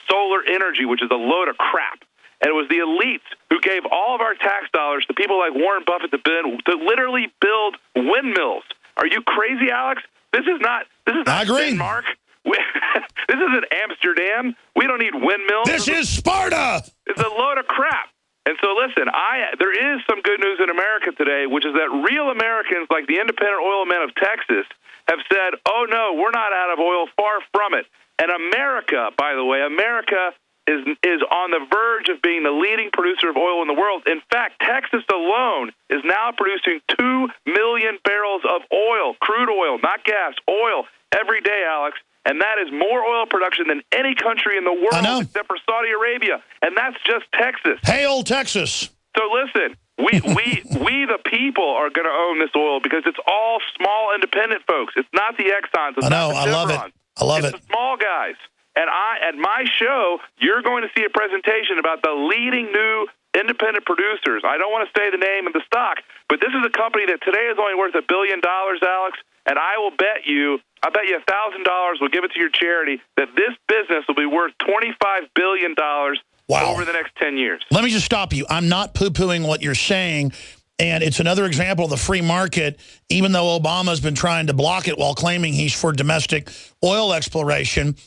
solar energy, which is a load of crap. And it was the elites who gave all of our tax dollars to people like Warren Buffett to literally build windmills. Are you crazy, Alex? This is not Denmark. This isn't Amsterdam. We don't need windmills. This is Sparta. It's a load of crap. And so, listen, there is some good news in America today, which is that real Americans, like the independent oil men of Texas, have said, oh, no, we're not out of oil, far from it. And America, by the way, America is on the verge of being the leading producer of oil in the world. In fact, Texas alone is now producing 2 million barrels of oil, crude oil, not gas, oil, every day, Alex. And that is more oil production than any country in the world except for Saudi Arabia. And that's just Texas. Hail, Texas. So listen, we the people are going to own this oil because it's all small independent folks. It's not the Exxons. It's not the I love it. I love it. It's the small guys. And at my show, you're going to see a presentation about the leading new independent producers. I don't want to say the name of the stock, but this is a company that today is only worth $1 billion, Alex. And I bet you $1,000, we'll give it to your charity, that this business will be worth $25 billion over the next 10 years. Let me just stop you. I'm not poo-pooing what you're saying. And it's another example of the free market, even though Obama's been trying to block it while claiming he's for domestic oil exploration.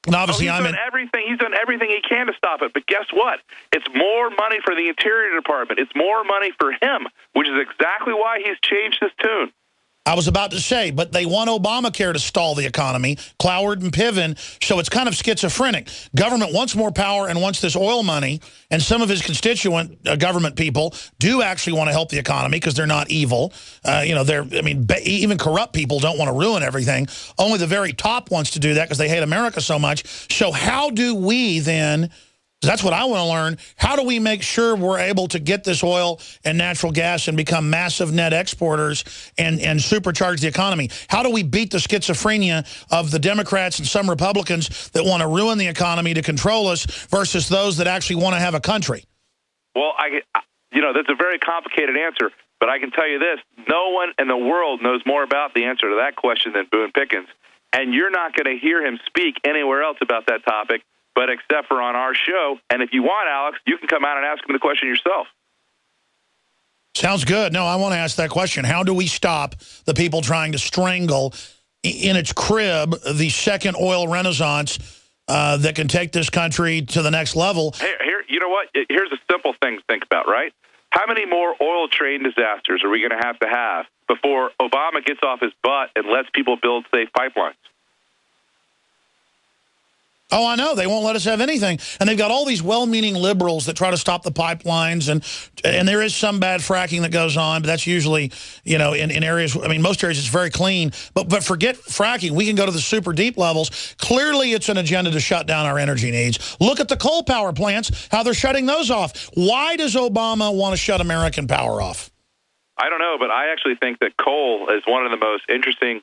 And obviously, he's done everything he can to stop it. But guess what? It's more money for the Interior Department. It's more money for him, which is exactly why he's changed his tune. I was about to say, but they want Obamacare to stall the economy, Cloward and Piven, so it's kind of schizophrenic. Government wants more power and wants this oil money, and some of his constituent government people do actually want to help the economy because they're not evil. Even corrupt people don't want to ruin everything. Only the very top wants to do that because they hate America so much. So how do we then... That's what I want to learn. How do we make sure we're able to get this oil and natural gas and become massive net exporters and supercharge the economy? How do we beat the schizophrenia of the Democrats and some Republicans that want to ruin the economy to control us versus those that actually want to have a country? Well, that's a very complicated answer, but I can tell you this. No one in the world knows more about the answer to that question than Boone Pickens, and you're not going to hear him speak anywhere else about that topic but except for on our show. And if you want, Alex, you can come out and ask him the question yourself. Sounds good. No, I want to ask that question. How do we stop the people trying to strangle in its crib the second oil renaissance that can take this country to the next level? Here, you know what? Here's a simple thing to think about, right? How many more oil train disasters are we going to have before Obama gets off his butt and lets people build safe pipelines? Oh, I know. They won't let us have anything. And they've got all these well-meaning liberals that try to stop the pipelines. And there is some bad fracking that goes on, but that's usually, in areas, most areas it's very clean. But forget fracking. We can go to the super deep levels. Clearly, it's an agenda to shut down our energy needs. Look at the coal power plants, how they're shutting those off. Why does Obama want to shut American power off? I don't know, but I actually think that coal is one of the most interesting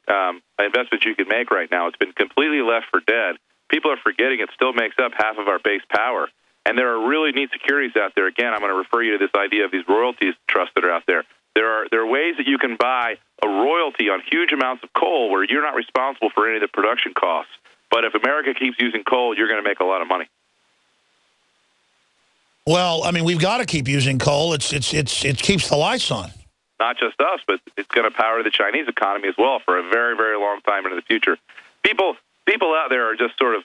investments you can make right now. It's been completely left for dead. People are forgetting it still makes up half of our base power. And there are really neat securities out there. Again, I'm going to refer you to this idea of these royalties trusts that are out there. There are ways that you can buy a royalty on huge amounts of coal where you're not responsible for any of the production costs. But if America keeps using coal, you're going to make a lot of money. Well, we've got to keep using coal. It keeps the lights on. Not just us, but it's going to power the Chinese economy as well for a very, very long time into the future. People out there are just sort of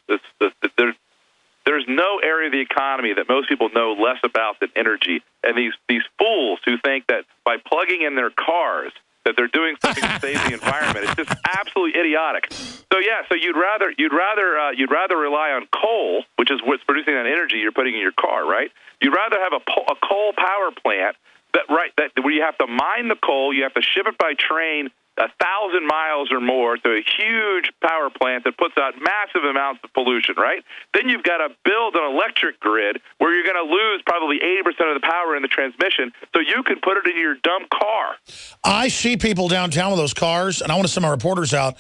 there's no area of the economy that most people know less about than energy. And these fools who think that by plugging in their cars that they're doing something to save the environment, it's just absolutely idiotic. So you'd rather rely on coal, which is what's producing that energy you're putting in your car, right? You'd rather have a coal power plant that where you have to mine the coal, you have to ship it by train 1,000 miles or more to a huge power plant that puts out massive amounts of pollution, right? Then you've got to build an electric grid where you're going to lose probably 80% of the power in the transmission so you can put it in your dumb car. I see people downtown with those cars, and I want to send my reporters out,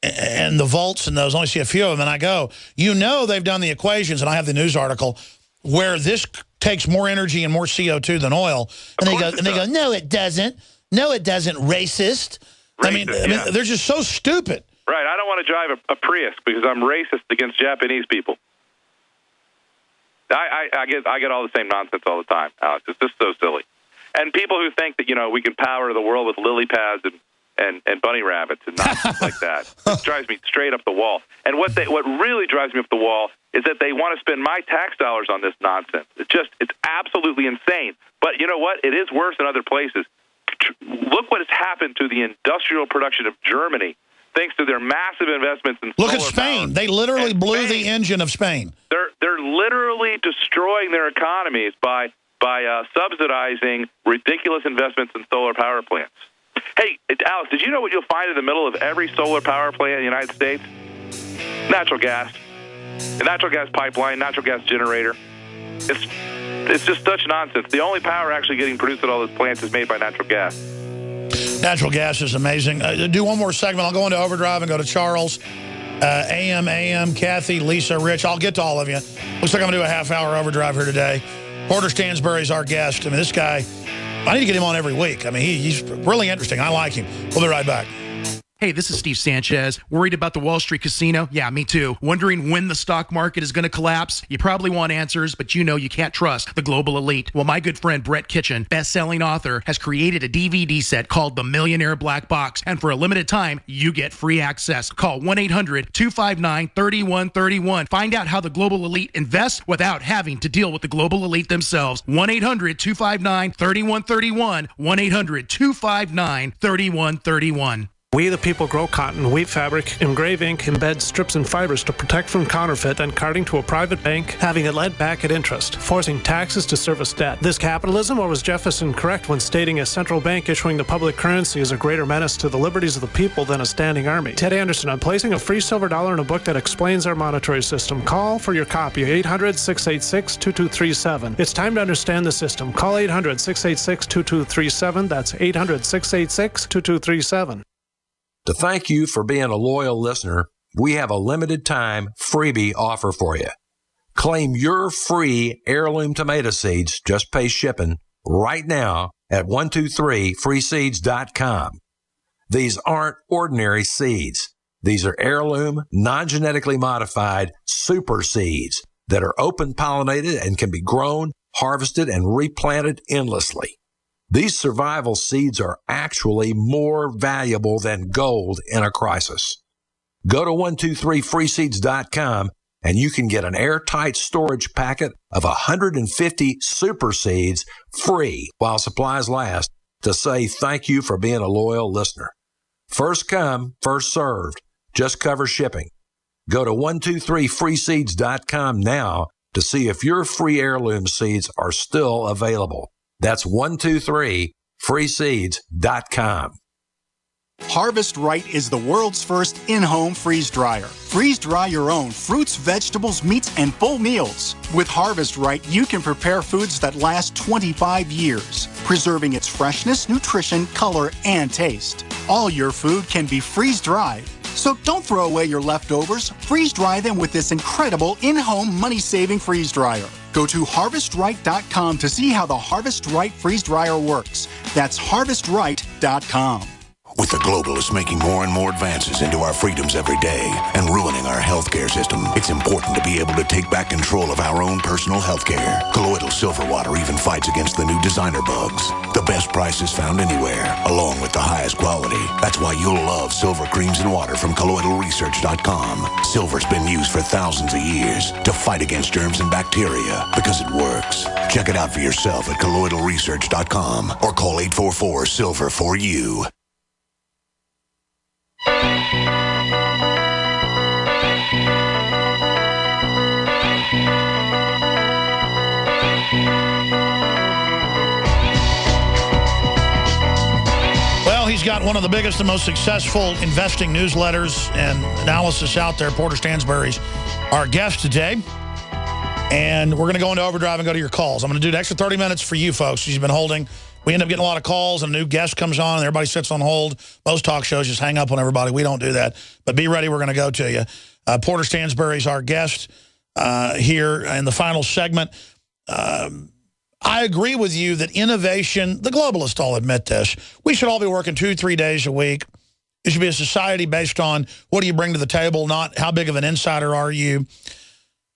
and the Volts and those, I only see a few of them, and I go, they've done the equations, and I have the news article, where this takes more energy and more CO2 than oil. And they go, no, it doesn't. No, it doesn't, racist. They're just so stupid. Right. I don't want to drive a Prius because I'm racist against Japanese people. I get all the same nonsense all the time, Alex. It's just so silly. And people who think that, we can power the world with lily pads and bunny rabbits and nonsense like that, it drives me straight up the wall. And what really drives me up the wall is that they want to spend my tax dollars on this nonsense. It's absolutely insane. But you know what? It is worse in other places. Look what has happened to the industrial production of Germany thanks to their massive investments in solar Look at Spain. power. They literally blew the engine of Spain. They're literally destroying their economies by subsidizing ridiculous investments in solar power plants. Hey, Alice, did you know what you'll find in the middle of every solar power plant in the United States? Natural gas. A natural gas pipeline, natural gas generator. It's just such nonsense. The only power actually getting produced at all those plants is made by natural gas. Natural gas is amazing. Do one more segment. I'll go into overdrive and go to Charles, AM, Kathy, Lisa, Rich. I'll get to all of you. Looks like I'm going to do a half-hour overdrive here today. Porter Stansbury's our guest. I mean, this guy, I need to get him on every week. I mean, he's really interesting. I like him. We'll be right back. Hey, this is Steve Sanchez. Worried about the Wall Street casino? Yeah, me too. Wondering when the stock market is going to collapse? You probably want answers, but you can't trust the global elite. Well, my good friend Brett Kitchen, best-selling author, has created a DVD set called The Millionaire Black Box. And for a limited time, you get free access. Call 1-800-259-3131. Find out how the global elite invests without having to deal with the global elite themselves. 1-800-259-3131. 1-800-259-3131. We the people grow cotton, weave fabric, engrave ink, embed strips and fibers to protect from counterfeit and carting to a private bank, having it led back at interest, forcing taxes to service debt. This capitalism, or was Jefferson correct when stating a central bank issuing the public currency is a greater menace to the liberties of the people than a standing army? Ted Anderson, I'm placing a free silver dollar in a book that explains our monetary system. Call for your copy, 800-686-2237. It's time to understand the system. Call 800-686-2237. That's 800-686-2237. To thank you for being a loyal listener, we have a limited time freebie offer for you. Claim your free heirloom tomato seeds, just pay shipping, right now at 123freeseeds.com. These aren't ordinary seeds. These are heirloom, non-genetically modified super seeds that are open pollinated and can be grown, harvested, and replanted endlessly. These survival seeds are actually more valuable than gold in a crisis. Go to 123freeseeds.com and you can get an airtight storage packet of 150 super seeds free while supplies last to say thank you for being a loyal listener. First come, first served. Just cover shipping. Go to 123freeseeds.com now to see if your free heirloom seeds are still available. That's 123freeseeds.com. Harvest Right is the world's first in-home freeze dryer. Freeze dry your own fruits, vegetables, meats, and full meals. With Harvest Right, you can prepare foods that last 25 years, preserving its freshness, nutrition, color, and taste. All your food can be freeze-dried. So don't throw away your leftovers. Freeze dry them with this incredible in-home money-saving freeze dryer. Go to harvestright.com to see how the Harvest Right freeze dryer works. That's harvestright.com. With the globalists making more and more advances into our freedoms every day and ruining our healthcare system, it's important to be able to take back control of our own personal healthcare. Colloidal silver water even fights against the new designer bugs. The best prices found anywhere, along with the highest quality. That's why you'll love silver creams and water from colloidalresearch.com. Silver's been used for thousands of years to fight against germs and bacteria because it works. Check it out for yourself at colloidalresearch.com or call 844-SILVER-FOR-YOU. Well, he's got one of the biggest and most successful investing newsletters and analysis out there. Porter Stansbury's our guest today. And we're going to go into overdrive and go to your calls. I'm going to do an extra 30 minutes for you folks. You've been holding. We end up getting a lot of calls, and a new guest comes on, and everybody sits on hold. Most talk shows just hang up on everybody. We don't do that. But be ready. We're going to go to you. Porter Stansbury's our guest here in the final segment. I agree with you that innovation, the globalists all admit this, we should all be working 2-3 days a week. It should be a society based on what do you bring to the table, not how big of an insider are you.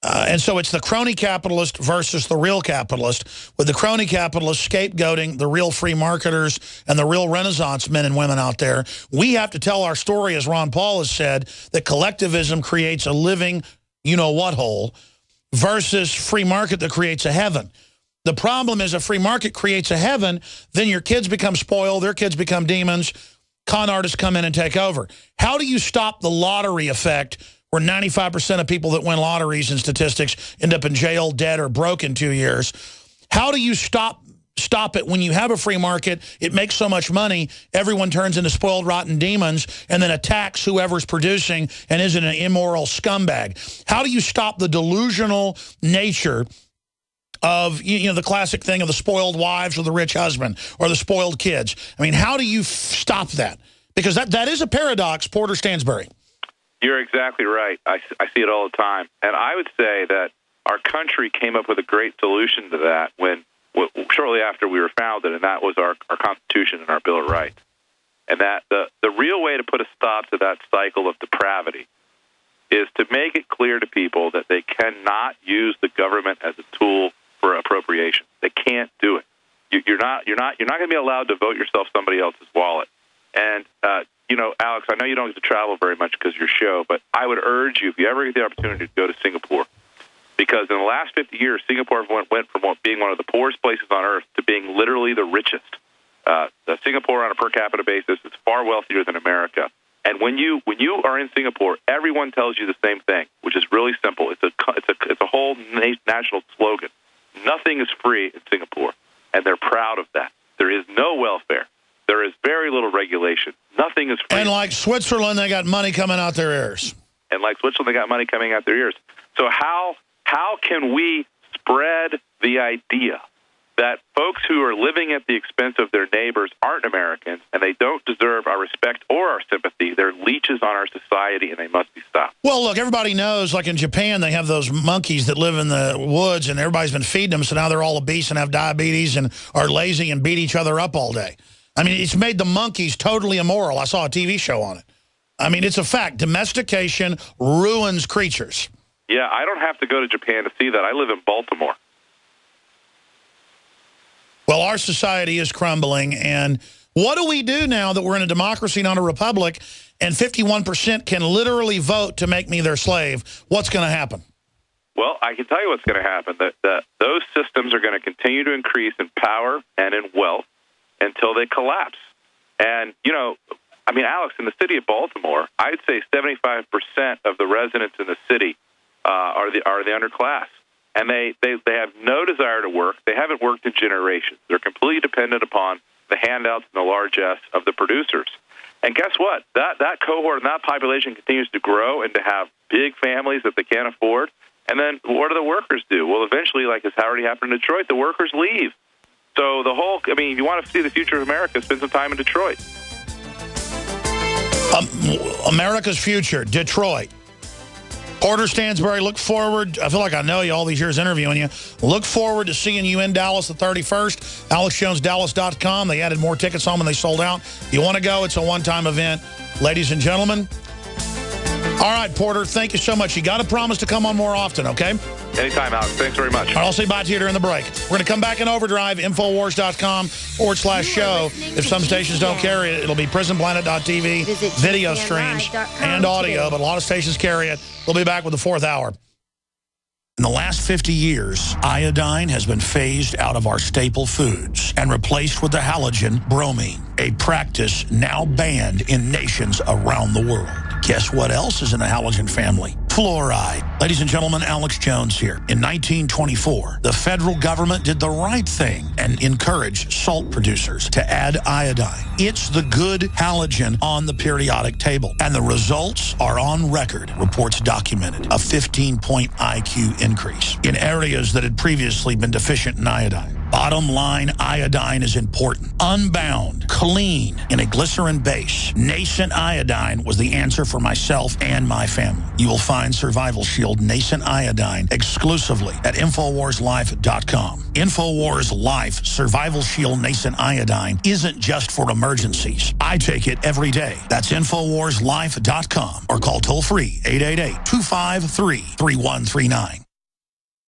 And so it's the crony capitalist versus the real capitalist, with the crony capitalist scapegoating the real free marketers and the real Renaissance men and women out there. We have to tell our story, as Ron Paul has said, that collectivism creates a living you-know-what hole versus free market that creates a heaven. The problem is a free market creates a heaven, then your kids become spoiled, their kids become demons, con artists come in and take over. How do you stop the lottery effect where 95% of people that win lotteries and statistics end up in jail, dead, or broke in 2 years? How do you stop it when you have a free market? It makes so much money, everyone turns into spoiled, rotten demons and then attacks whoever's producing and isn't an immoral scumbag. How do you stop the delusional nature of, the classic thing of the spoiled wives or the rich husband or the spoiled kids? I mean, how do you stop that? Because that is a paradox, Porter Stansberry. You're exactly right. I see it all the time. And I would say that our country came up with a great solution to that shortly after we were founded, and that was our Constitution and our Bill of Rights. And that the real way to put a stop to that cycle of depravity is to make it clear to people that they cannot use the government as a tool for appropriation. They can't do it. You're not going to be allowed to vote yourself somebody else's wallet. And Alex, I know you don't get to travel very much because of your show, but I would urge you, if you ever get the opportunity, to go to Singapore. Because in the last 50 years, Singapore went from being one of the poorest places on earth to being literally the richest. Singapore, on a per capita basis, is far wealthier than America. And when you are in Singapore, everyone tells you the same thing, which is really simple. It's a whole national slogan. Nothing is free in Singapore, and they're proud of that. There is no welfare. There is very little regulation. Nothing is free. And like Switzerland, they got money coming out their ears. And like Switzerland, they got money coming out their ears. So how can we spread the idea that folks who are living at the expense of their neighbors aren't Americans and they don't deserve our respect or our sympathy? They're leeches on our society, and they must be stopped. Well, look, everybody knows, like in Japan, they have those monkeys that live in the woods, and everybody's been feeding them, so now they're all obese and have diabetes and are lazy and beat each other up all day. I mean, it's made the monkeys totally immoral. I saw a TV show on it. I mean, it's a fact. Domestication ruins creatures. Yeah, I don't have to go to Japan to see that. I live in Baltimore. Well, our society is crumbling, and what do we do now that we're in a democracy, not a republic, and 51% can literally vote to make me their slave? What's going to happen? Well, I can tell you what's going to happen. That those systems are going to continue to increase in power and in wealth until they collapse. And, Alex, in the city of Baltimore, I'd say 75% of the residents in the city are the underclass. And they have no desire to work. They haven't worked in generations. They're completely dependent upon the handouts and the largesse of the producers. And guess what? That cohort and that population continues to grow and to have big families that they can't afford. And then what do the workers do? Well, eventually, like it's already happened in Detroit, the workers leave. So if you want to see the future of America, spend some time in Detroit. America's future, Detroit. Porter Stansberry, look forward. I feel like I know you all these years interviewing you. Look forward to seeing you in Dallas the 31st. AlexJonesDallas.com. They added more tickets on when they sold out. If you want to go, it's a one-time event. Ladies and gentlemen. All right, Porter, thank you so much. You got to promise to come on more often, okay? Anytime, Alex. Thanks very much. All right, I'll say bye to you during the break. We're going to come back in overdrive, Infowars.com/show. If some stations don't carry it, it'll be PrisonPlanet.tv, video streams, and audio, but a lot of stations carry it. We'll be back with the fourth hour. In the last 50 years, iodine has been phased out of our staple foods and replaced with the halogen bromine, a practice now banned in nations around the world. Guess what else is in the halogen family? Fluoride. Ladies and gentlemen, Alex Jones here. In 1924, the federal government did the right thing and encouraged salt producers to add iodine. It's the good halogen on the periodic table, and the results are on record. Reports documented a 15-point IQ increase in areas that had previously been deficient in iodine. Bottom line, iodine is important. Unbound, clean, in a glycerin base. Nascent iodine was the answer for myself and my family. You will find Survival Shield Nascent Iodine exclusively at InfoWarsLife.com. InfoWars Life Survival Shield Nascent Iodine isn't just for emergencies. I take it every day. That's InfoWarsLife.com or call toll-free 888-253-3139.